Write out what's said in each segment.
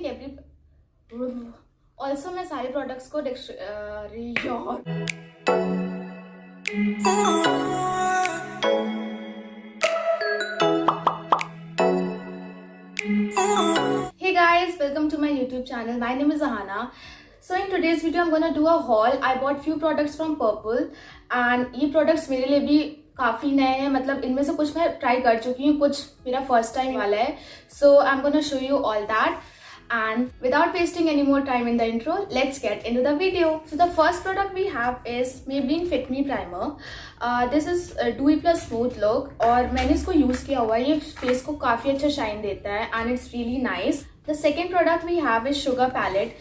Think every also मैं सारे products को Hey guys, welcome to my YouTube channel. My name is Ahana. So in today's video I'm gonna do a haul. I bought few products from Purple and ये products मेरे लिए भी काफ़ी नए हैं, मतलब इनमें से कुछ मैं ट्राई कर चुकी हूँ, कुछ मेरा फर्स्ट टाइम वाला है. So I'm gonna show you all that. And without wasting any more time in the intro, let's get into the video. So the first product we have is Maybelline Fit Me Primer. This is Dewy Plus Smooth Look और मैंने इसको use किया हुआ है. ये face को काफ़ी अच्छा शाइन देता है and it's really nice. The second product we have is Sugar Palette.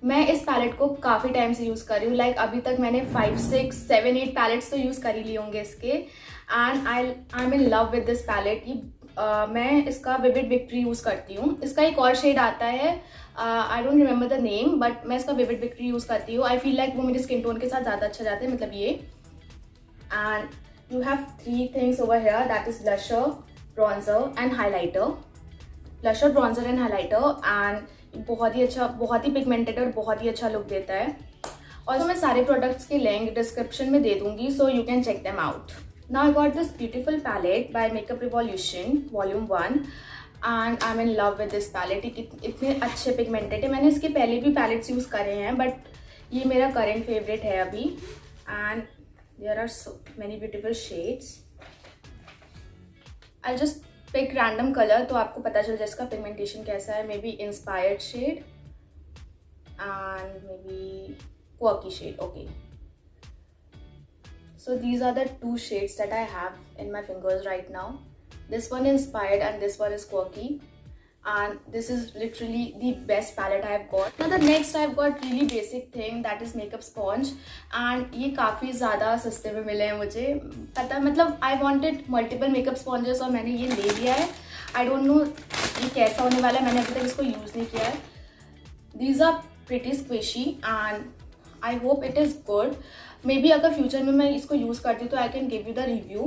मैं इस पैलेट को काफ़ी टाइम से यूज़ कर रही हूँ. लाइक अभी तक मैंने 5, 6, 7, 8 पैलेट्स तो यूज़ कर ही लिए होंगे इसके. And I am in love with this palette. मैं इसका विविड विक्ट्री यूज़ करती हूँ. इसका एक और शेड आता है, I don't remember the name, but मैं इसका विविड विक्ट्री यूज़ करती हूँ. आई फील लाइक वो मेरे स्किन टोन के साथ ज़्यादा अच्छा जाता है, मतलब ये. And you have 3 things over here, that is blusher, bronzer and highlighter. Blusher, bronzer and highlighter, and बहुत ही अच्छा, बहुत ही पिगमेंटेड और बहुत ही अच्छा लुक देता है. और मैं सारे प्रोडक्ट्स की लिंक डिस्क्रिप्शन में दे दूंगी, so you can check them out. Now I got this beautiful palette by Makeup Revolution Volume 1 and I'm in love with this palette. इतने अच्छे पिगमेंटेड है. मैंने इसके पहले भी पैलेट्स यूज़ करे हैं, बट ये मेरा करेंट फेवरेट है अभी. And there are so many beautiful shades. I just pick random colour तो आपको पता चल जाए इसका पिगमेंटेशन कैसा है. Maybe inspired shade and maybe quirky shade. Okay, so these are the 2 shades that I have in my fingers right now. This one is inspired and this one is quirky, and this is literally the best palette I have got. Now the next I've got really basic thing, that is makeup sponge, and ये काफ़ी ज़्यादा सस्ते में मिले हैं मुझे. पता, मतलब I wanted multiple makeup sponges और मैंने ये ले लिया है. I don't know ये कैसा होने वाला है, मैंने अभी तक इसको यूज़ नहीं किया है. These are pretty squishy and I hope it is good. May be अगर फ्यूचर में मैं इसको यूज़ करती हूँ तो आई can give you the review.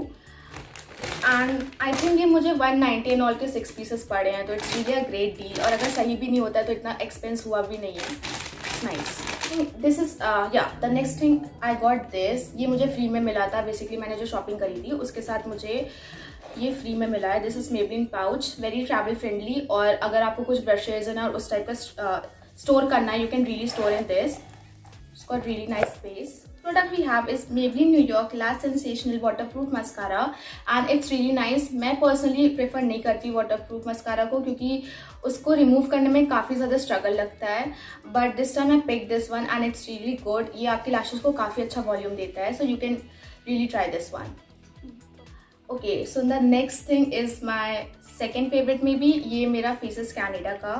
And I think ये मुझे 190 एंड ऑल के 6 पीसेस पड़े हैं, तो it's really a great deal. और अगर सही भी नहीं होता है तो इतना एक्सपेंस हुआ भी नहीं है. Nice. This is the next thing I got this. ये मुझे फ्री में मिला था. बेसिकली मैंने जो शॉपिंग करी थी उसके साथ मुझे ये फ्री में मिला है. This is Maybelline pouch, very travel friendly. और अगर आपको कुछ ब्रशेज और उस टाइप का स्टोर करना है, you can really store in this. It's got really nice space. Product we have is Maybelline New York Lash Sensational Waterproof Mascara and it's really nice. मैं पर्सनली प्रेफर नहीं करती waterproof mascara को, क्योंकि उसको remove करने में काफ़ी ज़्यादा स्ट्रगल लगता है. But this time I pick this one and it's really good. ये आपके लैशेस को काफ़ी अच्छा वॉल्यूम देता है, so you can really try this one. Okay, so the next thing is my second favourite. में भी ये मेरा फेसेस कैनेडा का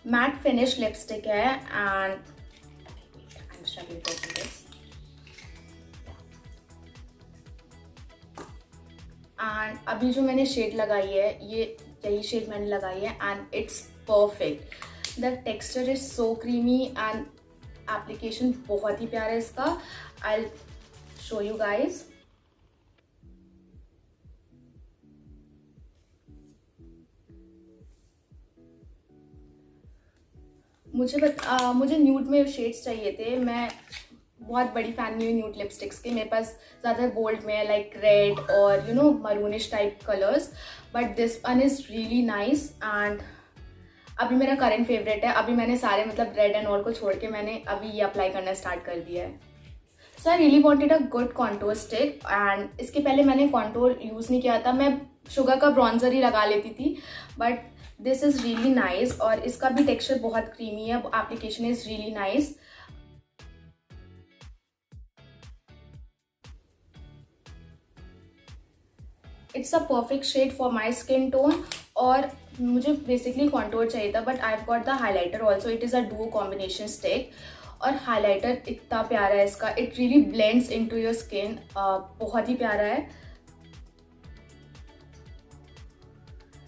मैट फिनिश लिपस्टिक है. एंड एंड अभी जो मैंने शेड लगाई है, ये यही शेड मैंने लगाई है and it's perfect. The texture is so creamy and application बहुत ही प्यारा है इसका. आई शो यू गाइज. मुझे न्यूड में शेड्स चाहिए थे. मैं बहुत बड़ी फैन नहीं हूँ न्यूड लिपस्टिक्स के. मेरे पास ज़्यादा बोल्ड में लाइक रेड और you know maroonish type colours, but this one is really nice and अभी मेरा करंट फेवरेट है. अभी मैंने सारे मतलब रेड एंड ऑल को छोड़ के मैंने अभी ये अप्लाई करना स्टार्ट कर दिया है. So I really wanted a good contour stick and इसके पहले मैंने कॉन्टोर यूज़ नहीं किया था. मैं शुगर का ब्रॉन्जर ही लगा लेती थी, but this is really nice. और इसका भी टेक्सचर बहुत क्रीमी है. Application is really nice. It's a perfect shade for my skin tone. और मुझे बेसिकली कॉन्टोर चाहिए था, but I have got the highlighter also. It is a duo combination stick और हाईलाइटर इतना प्यारा है इसका. It really blends into your skin. बहुत ही प्यारा है.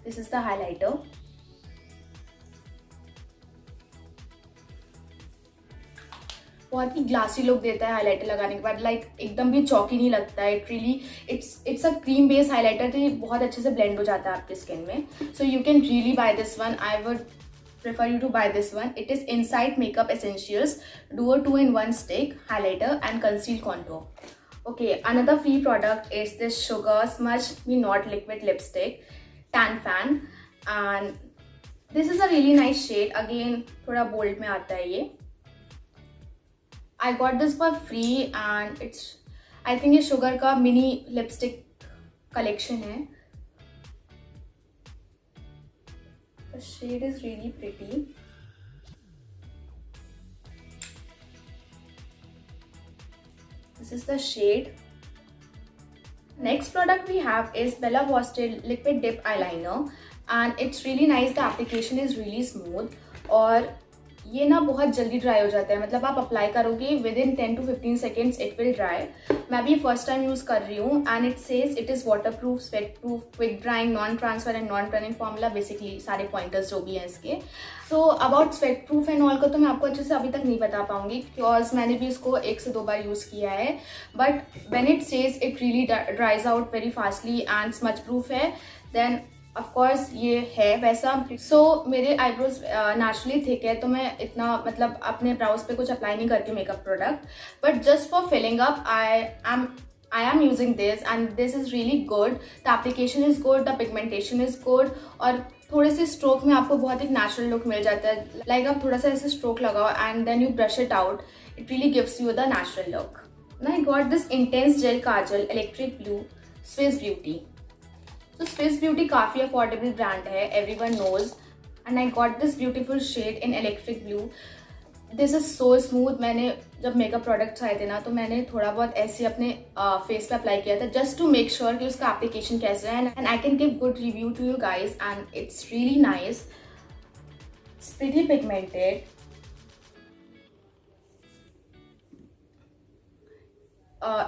This is the highlighter. बहुत ही ग्लासी लुक देता है हाइलाइटर लगाने के बाद. लाइक एकदम भी चौकी नहीं लगता है. It really it's a cream based highlighter, तो ये बहुत अच्छे से ब्लेंड हो जाता है आपके स्किन में. So you can really buy this one. I would prefer you to buy this one. It is Insight Makeup Essentials Duo 2-in-1 Stick Highlighter and Conceal Contour. Okay, another free product is this Sugar Smudge Me Not Liquid Lipstick Tan Fan, and this is a really nice shade. Again, थोड़ा bold में आता है ये. I got this for free and it's, I think ये Sugar का mini lipstick collection है. The shade is really pretty. This is the shade. Next product we have is Bella Boston Liquid Dip Eyeliner and it's really nice. The application is really smooth और ये ना बहुत जल्दी dry हो जाता है. मतलब आप अप्लाई करोगे within 10 to 15 seconds it will dry. मैं भी फर्स्ट टाइम यूज़ कर रही हूँ and it says it is waterproof, sweatproof, quick drying, non-transfer and non-turning formula. Basically सारे पॉइंटर्स जो भी हैं इसके. So about sweatproof and all का तो मैं आपको अच्छे से अभी तक नहीं बता पाऊंगी बिकॉज मैंने भी इसको 1 से 2 बार यूज़ किया है. But when it says it really ड्राइज out very fastly and smudge proof है, देन ऑफ कोर्स ये है वैसा. सो मेरे आईब्रोज नेचुरली थिक है तो मैं इतना मतलब अपने ब्राउज पे कुछ अप्लाई नहीं करती makeup product. But just for filling up I am using this and this is really good. The application is good, the pigmentation is good और थोड़े से स्ट्रोक में आपको बहुत एक नेचुरल लुक मिल जाता है. लाइक आप थोड़ा सा ऐसे स्ट्रोक लगाओ and then you brush it out, it really gives you the natural look. Now I got this intense gel kajal electric blue Swiss Beauty. So Swiss Beauty काफ़ी affordable brand है, everyone knows. And I got this beautiful shade in electric blue. This is so smooth. मैंने जब makeup products आए थे ना तो मैंने थोड़ा बहुत ऐसे अपने फेस पे अप्लाई किया था जस्ट टू मेक श्योर कि उसका एप्लीकेशन कैसा है and I can give good review to you guys and it's really nice. It's pretty pigmented.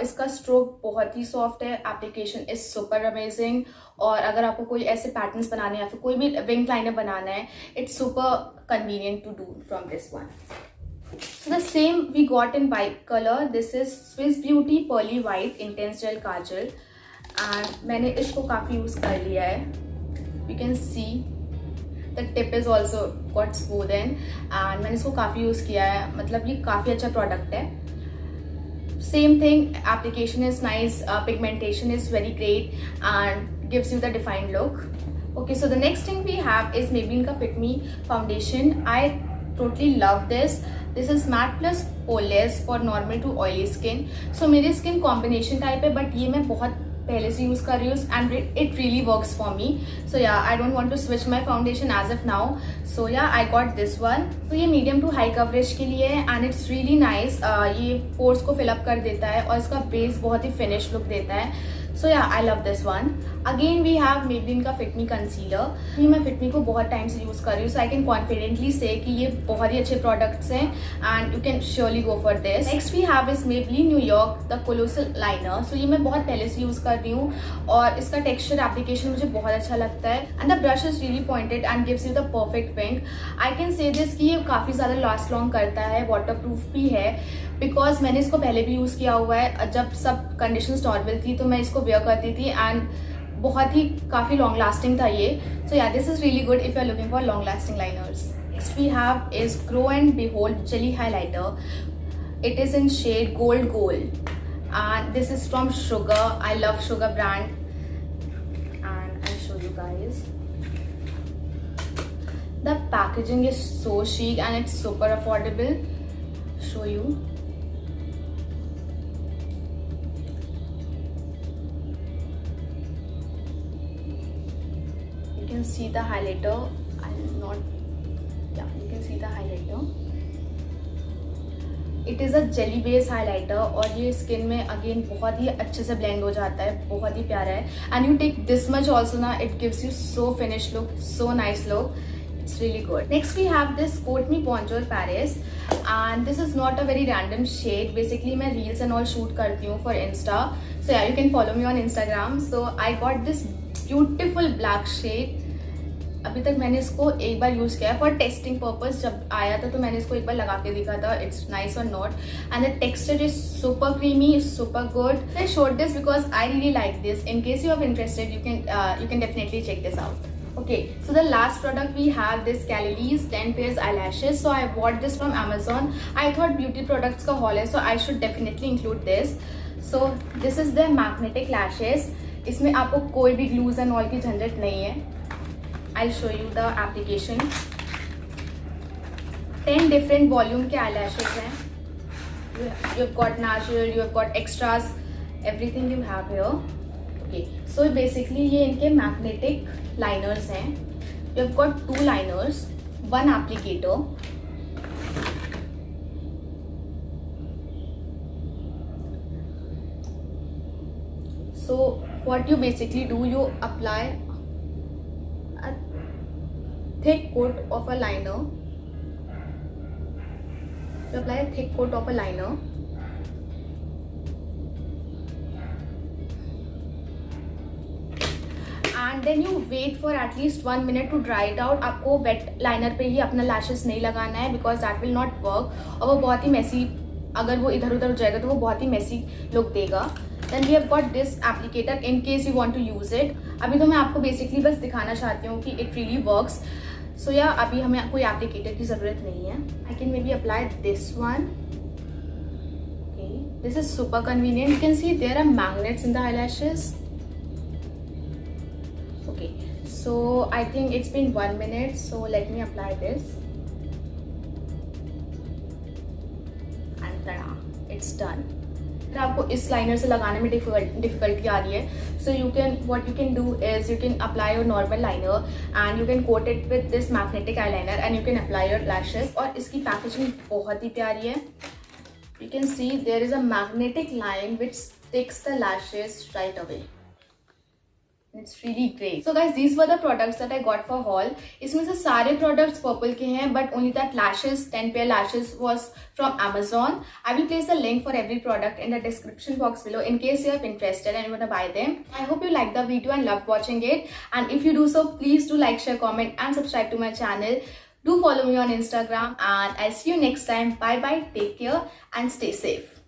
इसका स्ट्रोक बहुत ही सॉफ्ट है. Application is super amazing. और अगर आपको कोई ऐसे पैटर्न्स बनाने हैं या फिर कोई भी विंग लाइनर बनाना है, it's super convenient to do from this one. So the same we got in white color. This is Swiss Beauty Pearly White Intense Gel Kajal and मैंने इसको काफ़ी यूज़ कर लिया है. You can see the tip is also got smoothened and मैंने इसको काफ़ी use किया है. मतलब ये काफ़ी अच्छा प्रोडक्ट है. Same thing, application is nice, pigmentation is very great and gives you the defined look. Okay, so the next thing we have is Maybelline का Fit Me foundation. I totally love this. This is matte plus poreless for normal to oily skin. So मेरी skin combination type है but ये मैं बहुत पहले से use कर रही हूँ and it really works for me. So yeah, I don't want to switch my foundation as of now. So yeah, I got this one. तो ये medium to high coverage के लिए है and it's really nice. ये pores को fill up कर देता है और इसका base बहुत ही finished look देता है. So yeah, I love this one. Again we have Maybelline का Fit Me concealer. ये मैं Fit Me को बहुत टाइम से यूज़ कर रही हूँ, so I can confidently say कि ये बहुत ही अच्छे products हैं and you can surely go for this. Next we have is Maybelline New York the Colossal Liner. So ये मैं बहुत पहले से यूज़ कर रही हूँ और इसका texture application मुझे बहुत अच्छा लगता है and the brush is really pointed and gives you the perfect wing. I can say this कि ये काफ़ी ज़्यादा last long करता है, waterproof भी है बिकॉज मैंने इसको पहले भी यूज़ किया हुआ है. जब सब कंडीशंस नॉर्मल थी तो मैं इसको वेयर करती थी एंड बहुत ही काफ़ी लॉन्ग लास्टिंग था ये. So yeah this is really good if you are looking for long lasting liners. Next we have is grow and behold jelly highlighter. It is in shade gold gold and this is from Sugar. I love Sugar brand and I show you guys. The packaging is so chic and it's super affordable. Show you. You can see the highlighter. I'm not. Yeah, you can see the highlighter. It is a jelly based highlighter और ये skin में again बहुत ही अच्छे से blend हो जाता है, बहुत ही प्यारा है. And you take this much also ना, it gives you so finish look, so nice look. It's really good. Next we have this Coat Me Bonjour Paris and this is not a very random shade. Basically मैं reels and all shoot करती हूँ for Insta. So yeah, you can follow me on Instagram. So I got this beautiful black shade. अभी तक मैंने इसको एक बार use किया है फॉर टेस्टिंग पर्पस. जब आया था तो मैंने इसको एक बार लगा के देखा था इट्स नाइस और not and the texture is super creamy, super good. I showed this because I really like this. In case you are interested you can definitely check this out. Okay, so the last product we have this Calilis 10 pairs eyelashes. So I bought this from Amazon. I thought beauty products का haul है, so I should definitely include this. So this is the magnetic lashes. इसमें आपको कोई भी glues and all की झंझट नहीं है. I'll show you the application. 10 different volume के eyelashes हैं. You've got natural, you've got extras, everything you have here. Okay, so basically ये इनके magnetic liners हैं. You've got 2 liners, 1 applicator. So what you basically do, you apply a thick coat of a liner. You apply a thick coat of a liner. And then you wait for at least 1 minute to dry it out. आपको wait liner पे ही अपना lashes नहीं लगाना है because that will not work. और वो बहुत ही मैसी, अगर वो इधर उधर हो जाएगा तो वो बहुत ही मैसी लुक देगा. Then we have got this applicator in case you want to use it. अभी तो मैं आपको बेसिकली बस दिखाना चाहती हूँ कि it really works. So yeah, अभी हमें कोई एप्लीकेटर की ज़रूरत नहीं है. I can maybe apply this one. Okay, this is super convenient. You can see there are magnets in the eyelashes. Okay, so I think it's been 1 minute, so let me apply this. And tada, it's done. आपको इस liner से लगाने में difficulty आ रही है, so you can, what you can do is you can apply your normal liner and you can coat it with this magnetic eyeliner and you can apply your lashes. और इसकी packaging बहुत ही प्यारी है. You can see there is a magnetic line which sticks the lashes right away. It's really great. So guys, these were the products that I got for haul. इसमें से सारे products Purple के हैं, but only that lashes, 10 pair lashes was from Amazon. I will place the link for every product in the description box below in case you are interested and you want to buy them. I hope you liked the video and loved watching it. And if you do so, please do like, share, comment and subscribe to my channel. Do follow me on Instagram and I'll see you next time. Bye bye, take care and stay safe.